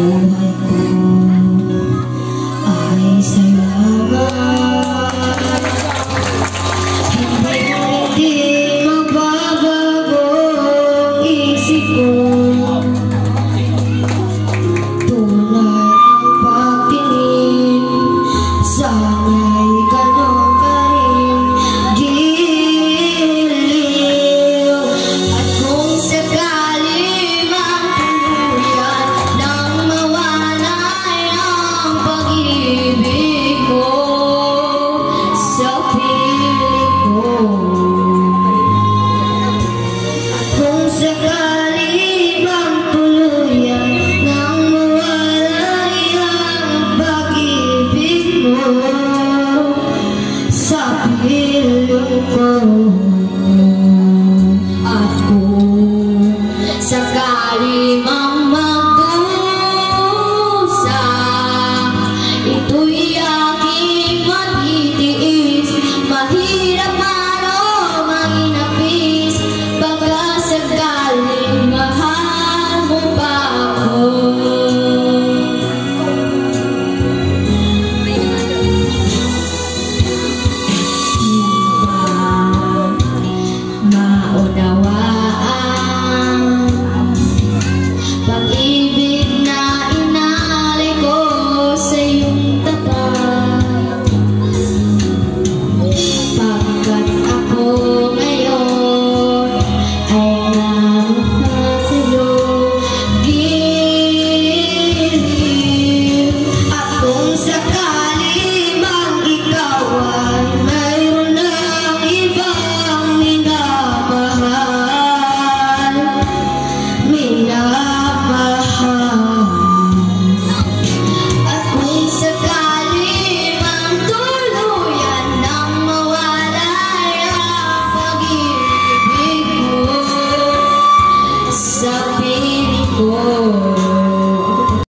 buhay ko ay salamat. Hindi mababago ang isip ko, tunay ang pagtingin, sana'y ganon ka rin giliw. At kung sakali mang tuluyan nang mawalay ang pag-ibig mo sa piling ko, at kung sakali mang tuluyan nang mawalay ang pag-ibig mo sa piling ko, at kung sakali mang